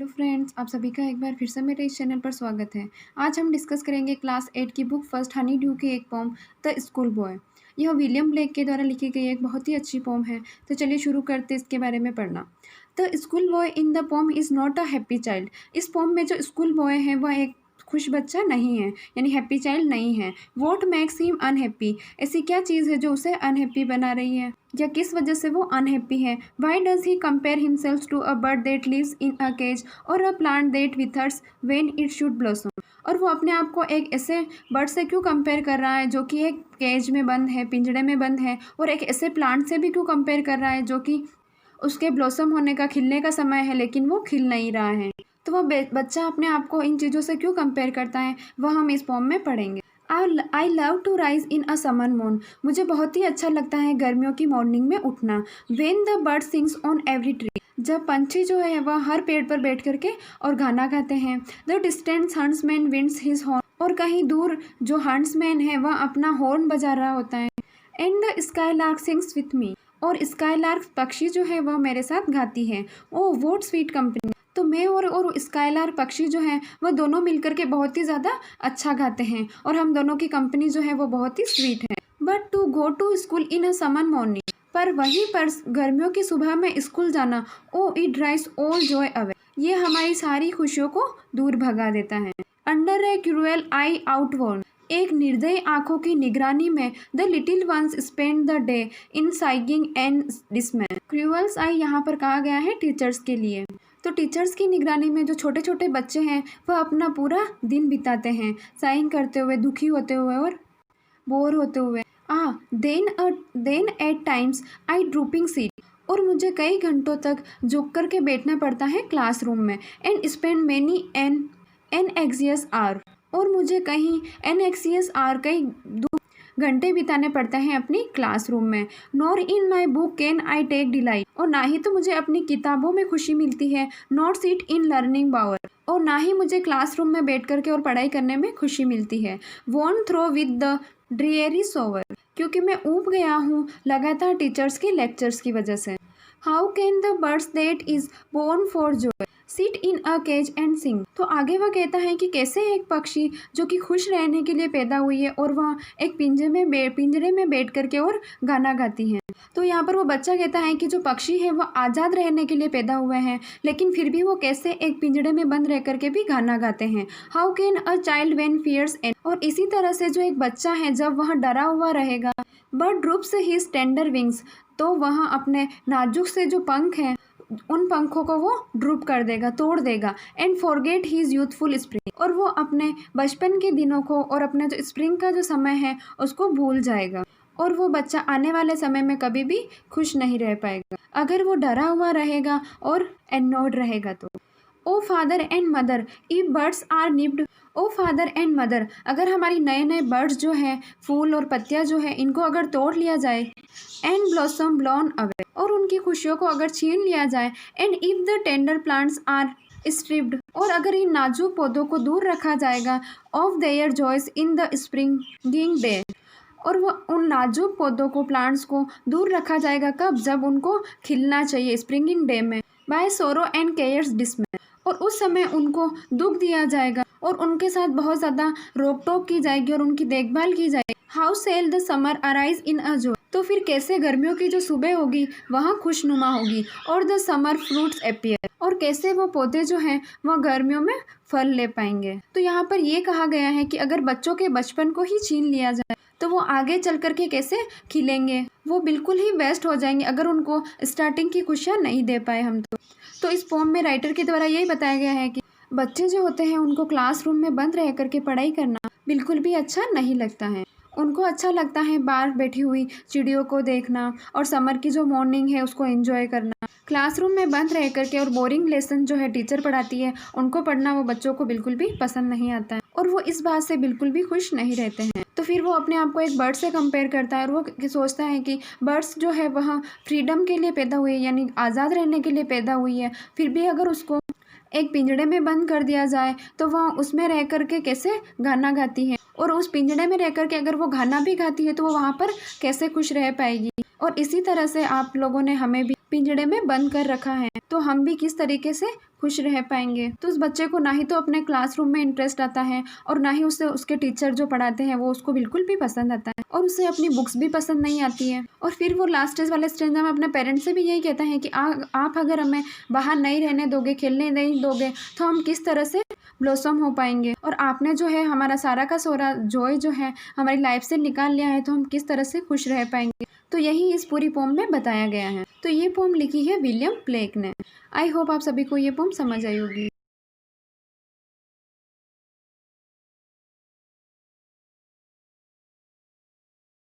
Hello friends, आप सभी का एक बार फिर से मेरे इस चैनल पर स्वागत है। आज हम डिस्कस करेंगे क्लास 8 की बुक फर्स्ट हनी ड्यू की एक पोम द स्कूल बॉय। यह विलियम ब्लेक के द्वारा लिखी गई एक बहुत ही अच्छी पोम है। तो चलिए शुरू करते इसके बारे में पढ़ना। The school boy in the pome is not a happy child. इस पोम में जो स्कूल बॉय है वह एक खुश बच्चा नहीं है, यानी हैप्पी चाइल्ड नहीं है। What makes him unhappy. ऐसी क्या चीज़ है जो उसे अनहैप्पी बना रही है, या किस वजह से वो अनहैप्पी है। Why does he compare himself to a bird that lives in a cage और a plant that withers when it should blossom. और वो अपने आप को एक ऐसे बर्ड से क्यों कंपेयर कर रहा है जो कि एक केज में बंद है, पिंजड़े में बंद है, और एक ऐसे प्लांट से भी क्यों कंपेयर कर रहा है जो कि उसके ब्लॉसम होने का, खिलने का समय है लेकिन वो खिल नहीं रहा है। तो वह बच्चा अपने आप को इन चीज़ों से क्यों कंपेयर करता है, वह हम इस पोम में पढ़ेंगे। I love to rise in a summer moon. मुझे बहुत ही अच्छा लगता है गर्मियों की मॉर्निंग में उठना। When the bird sings on every tree. जब पंछी जो है वह हर पेड़ पर बैठ करके और गाना गाते हैं। The distant huntsman winds his horn. और कहीं दूर जो हंट्समैन है वह अपना हॉर्न बजा रहा होता है। And the skylark sings with me. और स्काईलार्क पक्षी जो है वह मेरे साथ गाती है। ओ वोट स्वीट कंपनी। तो मैं और स्काईलार्क पक्षी जो है वह दोनों मिलकर के बहुत ही ज़्यादा अच्छा गाते हैं, और हम दोनों की कंपनी जो है वो बहुत ही स्वीट है। But to go to school in a summer morning. पर वहीं पर गर्मियों की सुबह में स्कूल जाना, O it drives all joy away. ये हमारी सारी खुशियों को दूर भगा देता है। Under a cruel eye outworn. एक निर्दयी आंखों की निगरानी में the little ones spend the day in sighing and dismay. Cruel's eye यहाँ पर कहा गया है टीचर्स के लिए। तो टीचर्स की निगरानी में जो छोटे छोटे बच्चे हैं वह अपना पूरा दिन बिताते हैं, साइंग करते हुए, दुखी होते हुए और बोर होते हुए। Then at times I drooping sit. और मुझे कई घंटों तक झुक करके बैठना पड़ता है क्लासरूम में। And spend many an anxious hour. और मुझे कहीं एन एक्सियस आवर कई घंटे बिताने पड़ते हैं अपनी क्लासरूम में। Nor in my book can I take delight. और ना ही तो मुझे अपनी किताबों में खुशी मिलती है, not sit in learning power. और ना ही मुझे क्लासरूम में बैठ करके और पढ़ाई करने में खुशी मिलती है। Worn through with the dreary shower. क्योंकि मैं ऊब गया हूँ लगातार टीचर्स के लेक्चर्स की वजह से। How can the birds that is born for joy sit in a cage and sing. तो आगे वह कहता है कि कैसे एक पक्षी जो कि खुश रहने के लिए पैदा हुई है और वह एक पिंजरे में बैठ करके और गाना गाती है। तो यहाँ पर वो बच्चा कहता है कि जो पक्षी है वह आज़ाद रहने के लिए पैदा हुए हैं, लेकिन फिर भी वो कैसे एक पिंजरे में बंद रह करके भी गाना गाते हैं। How can a child when fears and. और इसी तरह से जो एक बच्चा है जब वह डरा हुआ रहेगा, but droops his tender wings, तो वह अपने नाजुक से जो पंख हैं उन पंखों को वो ड्रूप कर देगा, तोड़ देगा। And forget his youthful spring. और वो अपने बचपन के दिनों को और अपने जो स्प्रिंग का जो समय है उसको भूल जाएगा। और वो बच्चा आने वाले समय में कभी भी खुश नहीं रह पाएगा अगर वो डरा हुआ रहेगा और एनोड रहेगा। तो O father and mother if birds are nipped. O father and mother, अगर हमारी नए नए बर्ड्स जो है, फूल और पत्तियां जो है, इनको अगर तोड़ लिया जाए, एंड ब्लॉसम ब्लॉन अवे, और उनकी खुशियों को अगर छीन लिया जाए, and if the tender plants are stripped, और अगर इन नाजुक पौधों को दूर रखा जाएगा, of their joys in the springing day. और वो उन नाजुक पौधों को, प्लांट्स को दूर रखा जाएगा कब, जब उनको खिलना चाहिए, स्प्रिंगिंग डे में। By sorrow and cares dismay, और उस समय उनको दुख दिया जाएगा और उनके साथ बहुत ज़्यादा रोक टोक की जाएगी और उनकी देखभाल की जाएगी। How shall the summer arise in a joy. तो फिर कैसे गर्मियों की जो सुबह होगी वहाँ खुशनुमा होगी, और द समर फ्रूट्स अपीयर, और कैसे वो पौधे जो हैं वह गर्मियों में फल ले पाएंगे। तो यहाँ पर ये कहा गया है कि अगर बच्चों के बचपन को ही छीन लिया जाए तो वो आगे चल करके कैसे खिलेंगे, वो बिल्कुल ही वेस्ट हो जाएंगे अगर उनको स्टार्टिंग की खुशियाँ नहीं दे पाए हम। तो इस पोम में राइटर के द्वारा यही बताया गया है कि बच्चे जो होते हैं उनको क्लासरूम में बंद रह करके पढ़ाई करना बिल्कुल भी अच्छा नहीं लगता है। उनको अच्छा लगता है बाहर बैठी हुई चिड़ियों को देखना और समर की जो मॉर्निंग है उसको एंजॉय करना। क्लासरूम में बंद रह करके और बोरिंग लेसन जो है टीचर पढ़ाती है उनको पढ़ना वो बच्चों को बिल्कुल भी पसंद नहीं आता है, और वो इस बात से बिल्कुल भी खुश नहीं रहते हैं। तो फिर वो अपने आप को एक बर्ड से कंपेयर करता है और वो सोचता है कि बर्ड्स जो है वह फ्रीडम के लिए पैदा हुई है, यानी आज़ाद रहने के लिए पैदा हुई है। फिर भी अगर उसको एक पिंजड़े में बंद कर दिया जाए तो वह उसमें रह करके कैसे गाना गाती है, और उस पिंजड़े में रह करके अगर वो गाना भी गाती है तो वो वहाँ पर कैसे खुश रह पाएगी। और इसी तरह से आप लोगों ने हमें भी पिंजड़े में बंद कर रखा है, तो हम भी किस तरीके से खुश रह पाएंगे। तो उस बच्चे को ना ही तो अपने क्लासरूम में इंटरेस्ट आता है और ना ही उसे उसके टीचर जो पढ़ाते हैं वो उसको बिल्कुल भी पसंद आता है, और उसे अपनी बुक्स भी पसंद नहीं आती है। और फिर वो लास्ट स्टेज वाले स्टेज में अपने पेरेंट्स से भी यही कहता है कि आप अगर हमें बाहर नहीं रहने दोगे, खेलने नहीं दोगे, तो हम किस तरह से ब्लॉसम हो पाएंगे, और आपने जो है हमारा सारा का सारा जॉय जो है हमारी लाइफ से निकाल लिया है, तो हम किस तरह से खुश रह पाएंगे। तो यही इस पूरी पोम में बताया गया है। तो ये पोम लिखी है विलियम ब्लेक ने। आई होप आप सभी को ये पोम समझ आई होगी।